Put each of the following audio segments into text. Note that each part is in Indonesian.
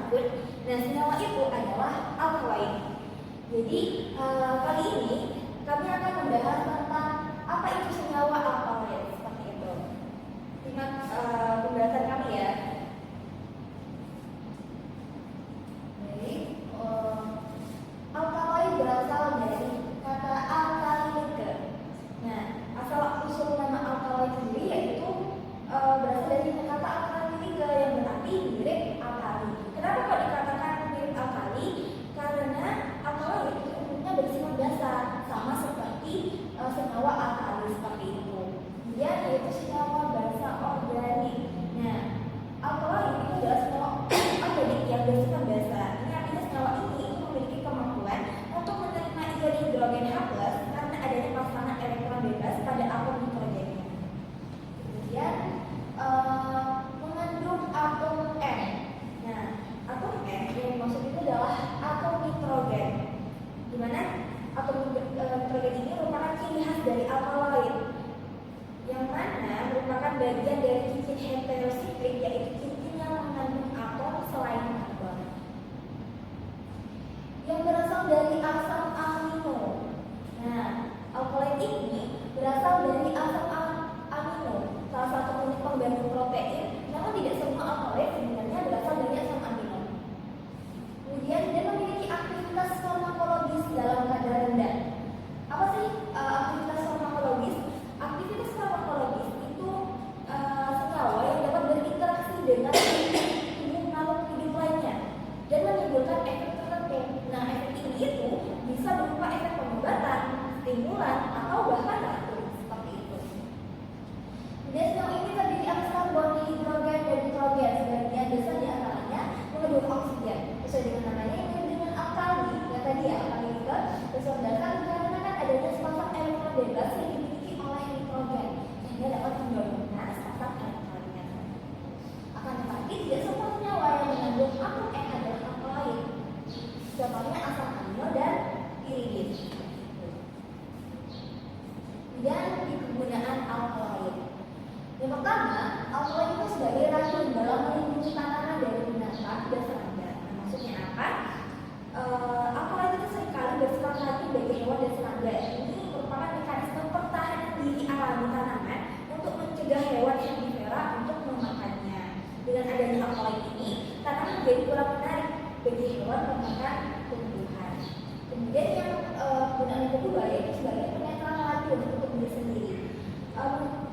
racun. Nah, senyawa itu adalah alkaloid. Jadi kali ini kami akan membahas tentang apa itu senyawa alkaloid, seperti itu. Simak pembahasan kami ya. Alkaloid berasal dari kata alkalike. Nah, asal usul nama alkaloid sendiri yaitu berasal dari kata alkalike yang berarti mirip alkali. Kenapa kok dikatakan mirip alkali? Karena alkaloid itu umumnya bersifat dasar, sama seperti senyawa alkali seperti itu. Dia yaitu senyawa basa organik. Nah, alkaloid itu adalah senyawa organik yang bersifat dasar. Ini artinya senyawa ini memiliki kemampuan untuk menerima ion hidrogen H+ karena adanya pasangan elektron bebas pada atom nitrogennya. Kemudian mengandung atom N. Nah, atom N yang dimaksud itu adalah atom nitrogen. Di mana atom nitrogen ini merupakan ciri khas dari alkaloid, yang mana merupakan bagian dari cincin heterosiklik, yaitu cincin yang mengandung atom selain karbon. Yang berasal dari asam amino. Nah, alkaloid ini berasal dari asam amino, salah satu unit pembantu protein. Namun tidak semua alkaloid sebenarnya berasal dari asam amino. Kemudian dia memiliki aktivitas farmakologis dalam kadar rendah. Apa sih aktivitas farmakologis? Aktivitas farmakologis itu senyawa yang dapat berinteraksi dengan tubuh makhluk hidup lainnya dan menimbulkan efek tertentu. Nah, efek ini itu bisa berupa efek pengobatan, stimulan, atau bahkan racun, seperti itu. Kemudian senyawa ini terdiri atas karbon, hidrogen, dan nitrogen. Sebagian besar di antaranya mengandung oksigen. Sesuai dengan namanya yang mirip dengan alkali, yang tadi ya, alkali itu sesuai dasar dikarenakan adanya sepasang elektron bebas yang dimiliki oleh nitrogen sehingga dapat menggabungkan sepasang elektronnya. Akan tetapi tidak semua senyawa yang mengandung atom N adalah alkaloid. Contohnya asam amino dan iridin. Kemudian kegunaan alkaloid. Yang pertama, alkaloid itu sebagai racun dalam melindungi tanaman dari binatang dan serangga. Nah, maksudnya apa? Alkaloid itu seringkali bersifat racun bagi hewan dan serangga. Ini merupakan mekanisme pertahanan diri alami tanaman untuk mencegah hewan herbivora untuk memakannya. Dengan adanya alkaloid ini, tanaman menjadi kurang menarik bagi hewan memakan tumbuhan. Kemudian yang gunaan yang kedua yaitu sebagai penetral racun untuk diri sendiri.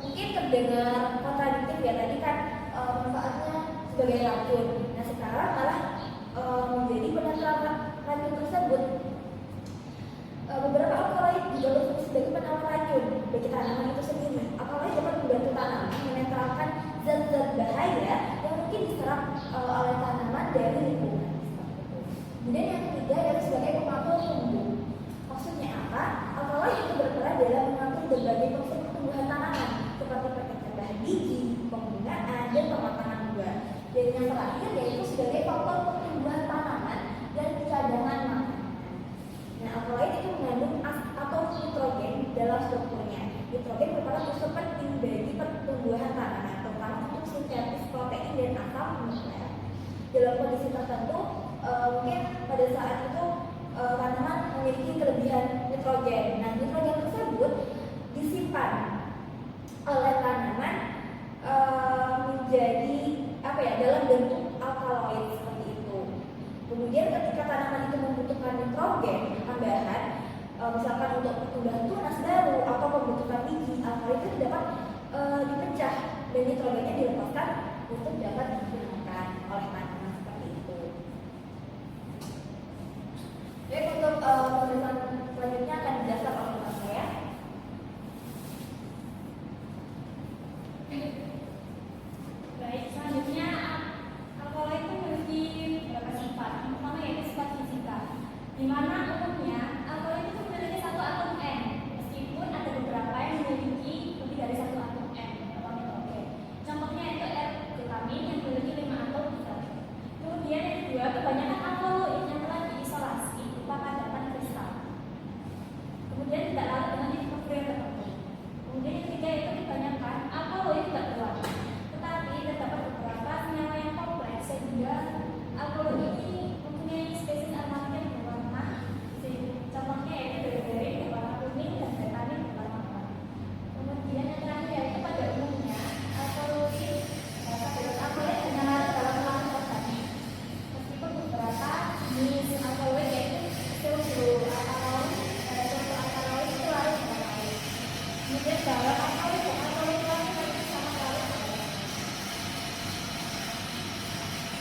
Mungkin terdengar kontradiktif ya, tadi kan manfaatnya sebagai racun. Nah, sekarang malah menjadi penetral racun tersebut. Beberapa alkaloid juga berfungsi sebagai penawar racun bagi tanaman itu sendiri. Alkaloid dapat membantu tanaman menetralkan zat-zat bahaya yang mungkin diserap oleh tanaman dari lingkungan. Kemudian yang ketiga yaitu sebagai pengatur tumbuh. Maksudnya apa? Alkaloid itu berperan dalam mengatur berbagai proses pertumbuhan tanaman seperti perkembangan biji, pembungaan, dan pematangan buah. Dan yang terakhir yaitu sebagai faktor pertumbuhan tanaman dan cadangan makanan. Nah, alkaloid itu mengandung atom nitrogen dalam strukturnya. Nitrogen merupakan unsur penting bagi pertumbuhan tanaman, terutama untuk sintesis protein dan asam nukleat. Dalam kondisi tertentu, mungkin pada saat itu tanaman memiliki kelebihan nitrogen. Nah, nitrogen tersebut disimpan oleh tanaman menjadi dalam bentuk alkaloid seperti itu. Kemudian ketika tanaman itu membutuhkan nitrogen tambahan, misalkan untuk pertumbuhan tunas baru atau pembentukan biji, alkaloid itu dapat dipecah dan nitrogennya dilepaskan untuk dapat digunakan oleh tanaman seperti itu. Jadi untuk pembahasan selanjutnya akan dijelaskan oleh teman saya. Baik, selanjutnya alkaloid itu memiliki beberapa sifat. Yang pertama yaitu sifat fisika, di mana umumnya alkaloid itu memiliki satu atom N, meskipun ada beberapa yang memiliki lebih dari satu atom N atau nitrogen. Contohnya yaitu R-glutamin yang memiliki 5 atom nitrogen. Kemudian yang kedua, kebanyakan alkaloid yang telah diisolasi berupa padatan kristal.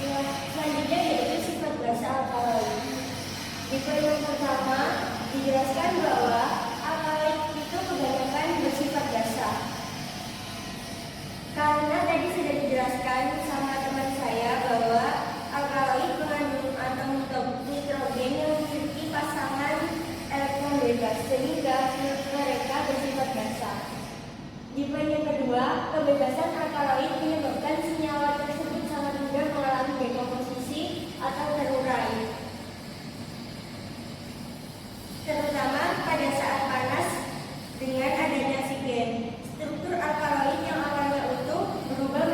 Selanjutnya yaitu sifat basa alkaloid. Di poin yang pertama dijelaskan bahwa alkaloid itu kebanyakan bersifat basa. Karena tadi sudah dijelaskan sama teman saya bahwa alkaloid mengandung atom nitrogen yang memiliki pasangan elektron bebas sehingga mereka bersifat basa. Di poin yang kedua, kebebasan alkaloid menyebabkan senyawa tersebut sangat mudah mengalami dekomposisi atau terurai, terutama pada saat panas dengan adanya oksigen. Struktur alkaloid yang awalnya utuh berubah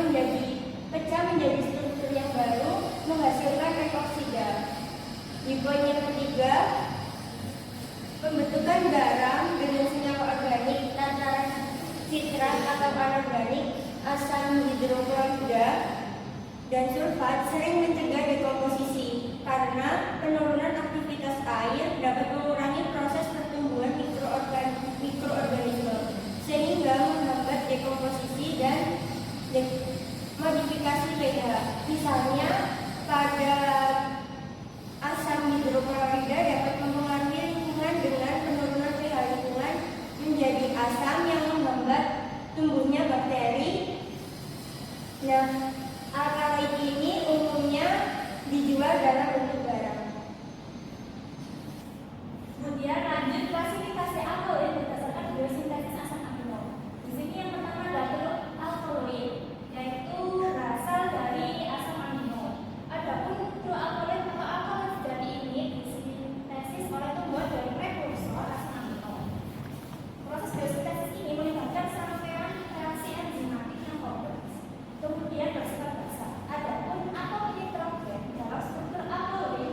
pecah menjadi struktur yang baru menghasilkan redoksida. Di poin yang ketiga, pembentukan garam dengan senyawa organik lantaran sitrat atau anorganik, asam hidroklorida, dan sulfat sering mencegah dekomposisi karena penurunan aktivitas air dapat mengurangi proses pertumbuhan mikroorganisme sehingga menghambat dekomposisi dan modifikasi pH. Misalnya pada asam hidroklorida dapat mempengaruhi lingkungan dengan penurunan pH lingkungan menjadi asam yang menghambat tumbuhnya bakteri. Nah, alkaloid ini umumnya dijual dalam bentuk garam. Kemudian lanjut klasifikasi alkaloid berdasarkan biosintesis asam amino. Di sini yang pertama adalah alkaloid, yaitu berasal dari asam amino. Adapun dua alkaloid atau alkaloid sejati ini disintesis oleh tumbuhan dari prekursor asam amino. Proses biosintesis ini melibatkan serangkaian reaksi enzimatik yang kompleks, kemudian bersifat basa. Adapun atom nitrogen dalam struktur alkaloid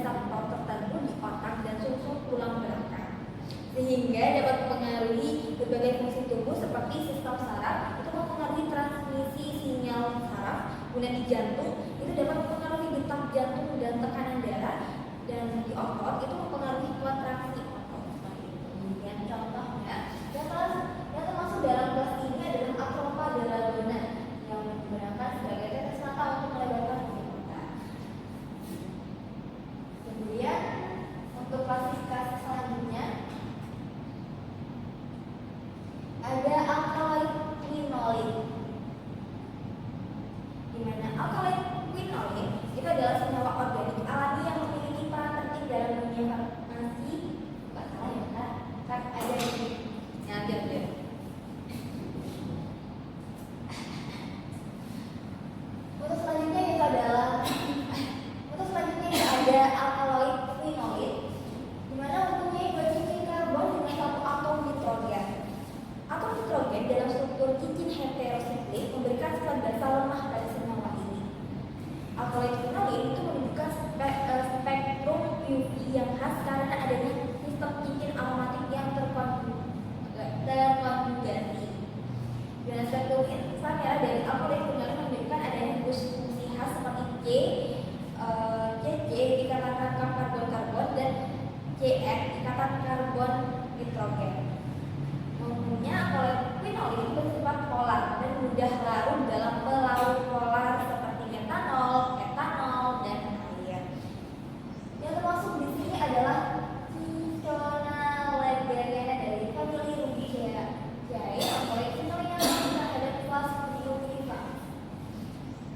reseptor tertentu di otak dan sumsum tulang belakang, sehingga dapat mempengaruhi berbagai fungsi tubuh seperti sistem saraf, itu mempengaruhi transmisi sinyal saraf, kemudian di jantung itu dapat mempengaruhi detak jantung dan tekanan darah, dan di otot itu mempengaruhi kontraksi otot. Kemudian contohnya yang termasuk dalam kelas ini adalah atropa Daradona yang digunakan sebagai tetes mata untuk melebarkan fungsi mata. Kemudian untuk klasifikasi selanjutnya ada alkaloid quinolik, di mana alkaloid quinolik itu adalah senyawa organik alami yang memiliki peran penting dalam dunia farmasi. Bukan salah ya kan ada di nyadar deh. Untuk selanjutnya itu ada alkaloid quinolik, di mana mempunyai dua cincin karbon dengan satu atom nitrogen. Atom nitrogen dalam struktur cincin heterosiklik memberikan sifat dasar lemah pada senyawa ini. Alkaloid quinolik itu menunjukkan spektrum UV yang khas karena adanya sistem cincin aromatik yang terkonjugasi. Dan spektrum inframerah dari alkaloid quinolik menunjukkan adanya fungsi khas seperti CC ikatan karbon-karbon dan CN ikatan karbon nitrogen. Umumnya alkaloid quinolik bersifat polar dan mudah larut dalam pelarut polar seperti metanol, etanol, dan air. Yang termasuk di sini adalah Ciconaledariana dari famili Rubiaceae. Alkaloid quinolik yang terhadap kelas Rubiaceae.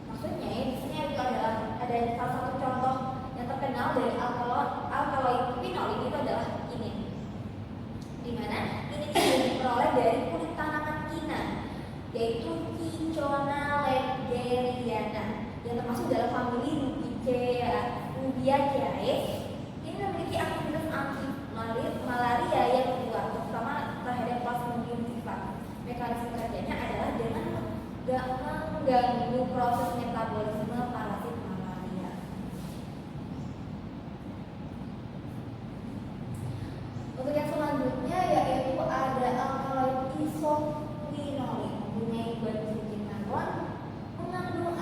Maksudnya di sini itu adalah ada salah satu contoh yang terkenal dari alkaloid quinolik itu adalah ini, di mana ini diperoleh dari kulit tanaman kina, yaitu Ciconaledariana yang termasuk dalam famili Rubiaceae. Ini memiliki aktivitas anti malaria yang kuat, terutama terhadap Plasmodium vivax. Mekanisme kerjanya adalah dengan mengganggu proses metabolisme parasit malaria. Untuk yang selanjutnya yaitu ada alkaloid isoquinolik, mempunyai dua cincin karbon, mengandung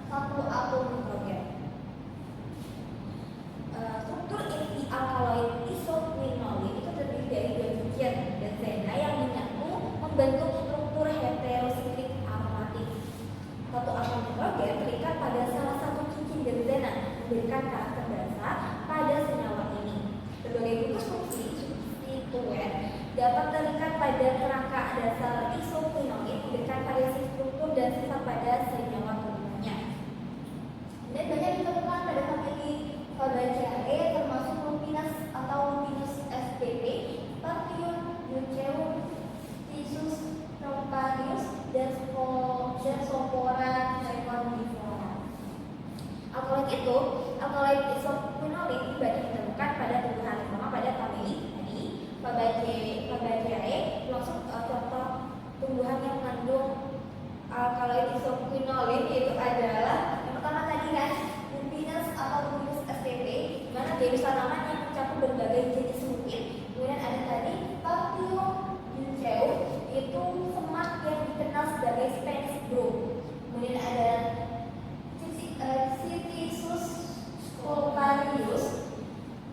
satu atom nitrogen. Struktur inti alkaloid isoquinolik itu terdiri dari dua cincin benzena yang menyatu membentuk struktur heterosiklik aromatik. Satu atom nitrogen terikat pada salah satu cincin benzena, memberikan karakter dasar pada senyawa ini. Berbagai gugus fungsi substituen dapat terikat pada kerangka dasar isoquinolik, memberikan variasi struktur dan sifat pada senyawa tubuhnya. Dan banyak ditemukan pada famili Fabaceae termasuk Lupinus atau Lupinus spp, Partium, Luceum, Tisus Trompanius, dan Sophora secondiflora. Alkaloid isoquinolik banyak ditemukan pada tumbuhan, terutama pada famili tadi Fabaceae, termasuk contoh tumbuhan yang mengandung alkaloid isoquinolik yaitu adalah yang pertama tadi kan Lupinus atau Lupinus spp, di mana jenis tanaman yang mencakup berbagai jenis mungkin. Kemudian ada tadi Partium Luceum, itu semak yang dikenal sebagai Spanish broom. Kemudian ada Citisus scolarius,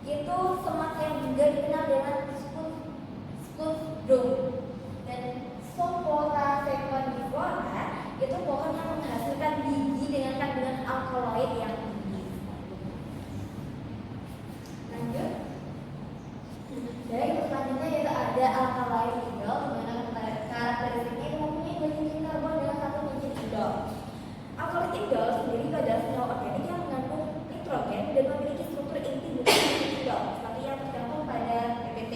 itu semak yang juga dikenal dengan Spruce broom. Dan Sophora secondiflora itu pohon yang menghasilkan biji dengan kandungan alkaloid yang tinggi. Lanjut. Dari selanjutnya yaitu ada alkaloid indol, di mana karakteristiknya itu mempunyai dua cincin karbon dengan satu cincin indol. Alkaloid indol sendiri itu adalah senyawa organik yang mengandung nitrogen dan memiliki struktur inti bukan cincin indol, seperti yang tercantum pada PPT.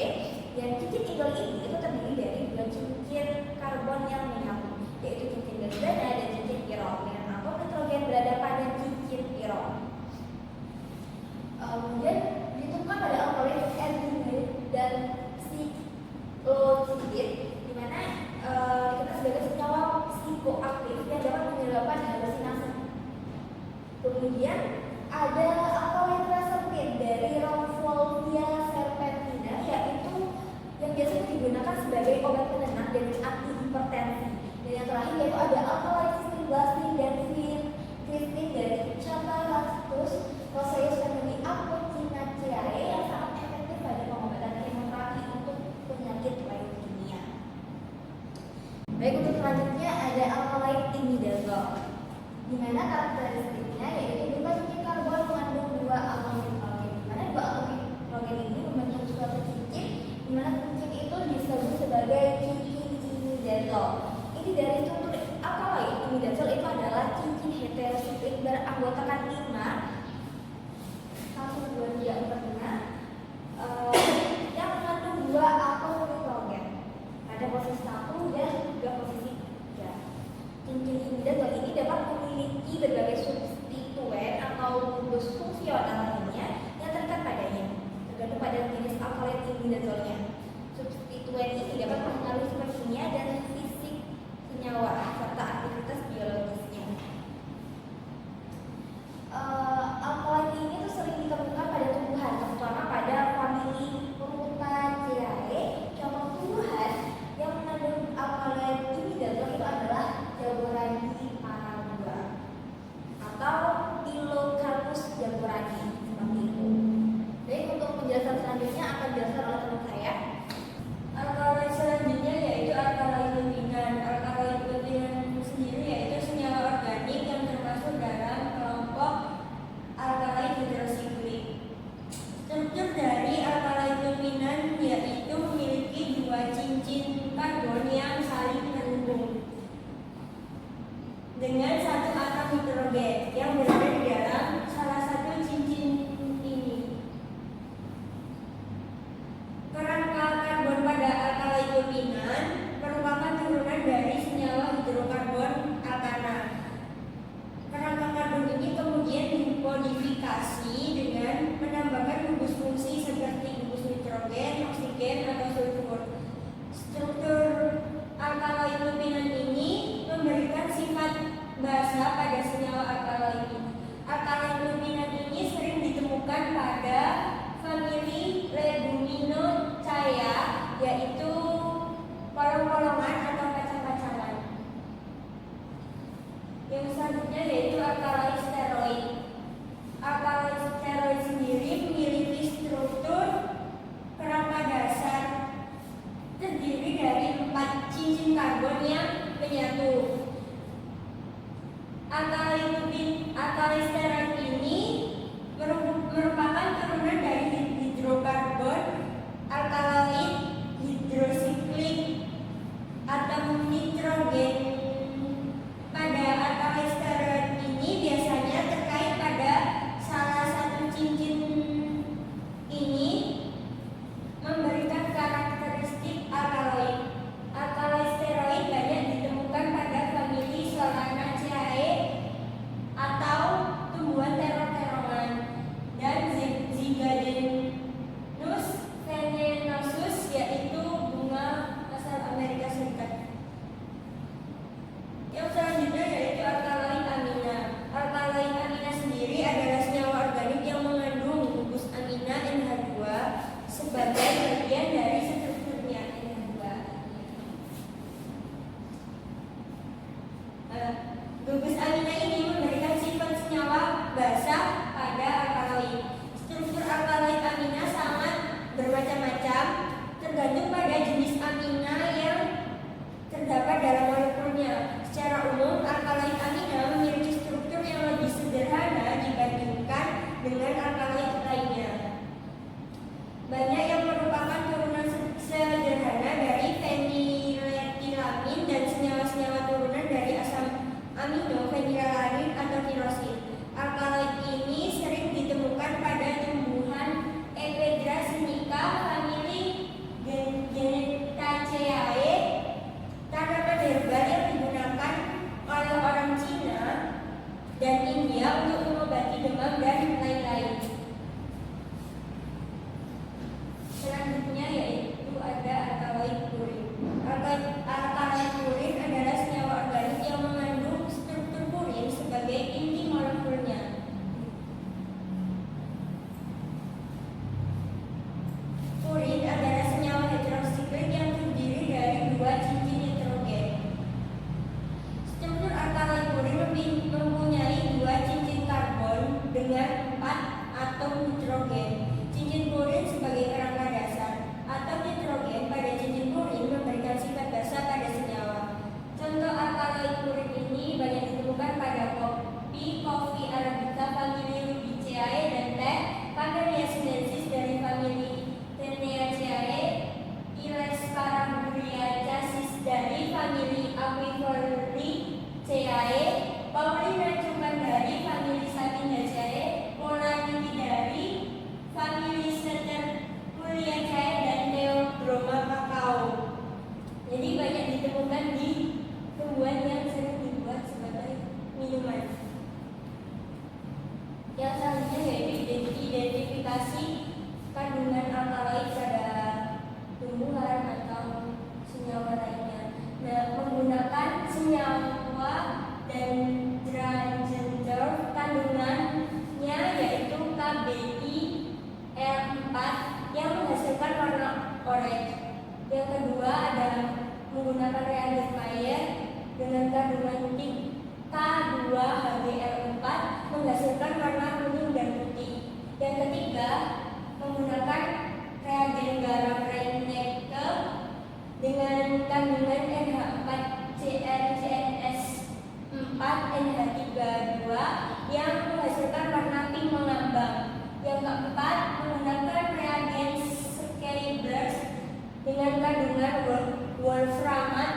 Dan cincin indol ini itu terdiri dari dua cincin karbon yang menyatu, yaitu cincin benzena dan cincin pirol, dengan atom nitrogen berada pada cincin pirol. Kemudian ditemukan pada alkaloid erginate dan silocidin, di mana dikenal sebagai senyawa psikoaktif yang dapat menyebabkan halusinasi. Kemudian ada alkaloid reserpin dari Baik, untuk selanjutnya ada alkaloid imidazol, di mana karakteristiknya yaitu bebas cincin karbon mengandung dua atom hidrogen, di mana dua atom hidrogen ini membentuk suatu cincin, di mana cincin itu disebut sebagai cincin imidazol. Ini dari struktur alkaloid imidazol itu adalah cincin heterosiklik beranggotakan 5 1, 2, 3, 4, 5 yang mengandung dua atom hidrogen pada posisi 1 dan juga posisi 3. Cincin imidazol ini dapat memiliki berbagai substituen atau gugus fungsional lainnya yang terikat padanya, tergantung pada jenis alkaloid imidazolnya. Substituen ini dapat mempengaruhi sifat kimia dan fisik senyawa serta aktivitas biologisnya. Alkaloid ini tuh sering ditemukan pada tumbuhan, terutama pada famili Rutaceae. Contoh tumbuhan yang mengandung alkaloid imidazol itu adalah Jaborandi paragua atau Pilocarpus jaborandi, seperti itu. Baik, untuk penjelasan selanjutnya akan dijelaskan oleh teman saya. Alkaloid selanjutnya yaitu alkaloid luminan. Alkaloid luminan sendiri yaitu senyawa organik yang termasuk dalam kelompok alkaloid hidrosiklik. Struktur dari alkaloid luminan yaitu memiliki dua cincin karbon yang saling terhubung dengan satu atom hidrogen yang berada di dalam salah satu cincin ini. Kerangka karbon pada alkaloid luminan merupakan turunan dari senyawa hidrokarbon alkana. Kerangka karbon ini kemudian dimodifikasi dengan menambahkan gugus fungsi seperti gugus nitrogen, oksigen, atau sulfur. Struktur alkaloid luminan ini memberikan sifat basa pada senyawa alkaloid ini. Alkaloid luminan ini sering ditemukan pada famili Leguminosae, yaitu polong-polongan atau kacang-kacangan. Yang selanjutnya yaitu alkaloid steroid. Alkaloid steroid sendiri memiliki struktur kerangka dasar terdiri dari 4 cincin karbon yang menyatu. Alkaloid steroid ini merupakan turunan dari hidrokarbon alkaloid hidrosiklik atom nitrogen. Pada alkaloid steroid ini biasanya terkait pada salah satu cincin ini memberikan karakteristik alkaloid. Alkaloid steroid banyak ditemukan pada famili Solanaceae atau tumbuhan terong-terongan dan Zygadenus venenosus, yaitu bunga asal Amerika Serikat. Yang selanjutnya yaitu alkaloid amina. Alkaloid amina sendiri adalah senyawa organik yang mengandung gugus amina NH2 sebagai bagian dari strukturnya NH2. Gugus amina ini memberikan sifat senyawa basa pada alkaloid. Struktur alkaloid amina sangat bermacam-macam, tergantung pada jenis amina yang terdapat dalam molekulnya. Secara umum, alkaloid amina memiliki struktur yang lebih sederhana dibandingkan dengan alkaloid lainnya. Banyak yang merupakan turunan sederhana dari feniletilamin dan senyawa-senyawa turunan dari asam amino fenilalanin atau tirosin. Alkaloid ini sering ditemukan pada tumbuhan Ephedra sinica famili Genetaceae, tanaman herbal yang digunakan oleh orang Cina dan India untuk mengobati demam dan lain-lain. menggunakan reagen Mayer dengan kandungan K2HBl4 menghasilkan warna kuning dan putih. Yang ketiga, menggunakan reagen garam Reinecke dengan kandungan NH4CrCnS4NH32 yang menghasilkan warna pink mengambang. Yang keempat, menggunakan reagen Skeibers dengan kandungan wolframat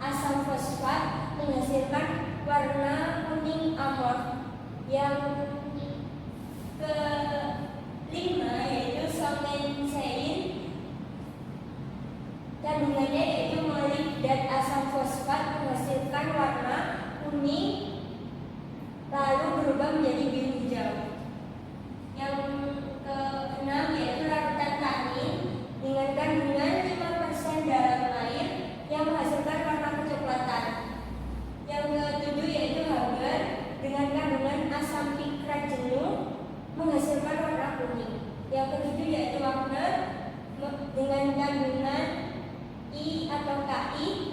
asam fosfat menghasilkan warna kuning amorf. Yang kelima yaitu somensein, kandungannya yaitu molibdat asam fosfat menghasilkan warna kuning lalu berubah menjadi biru hijau. Yang keenam yaitu larutan tanin dengan kandungan 5% dalam air yang menghasilkan warna kecoklatan. Yang ketujuh yaitu Haber dengan kandungan asam pikrat jenuh menghasilkan warna kuning. Yang ketujuh yaitu Wagner dengan kandungan I atau KI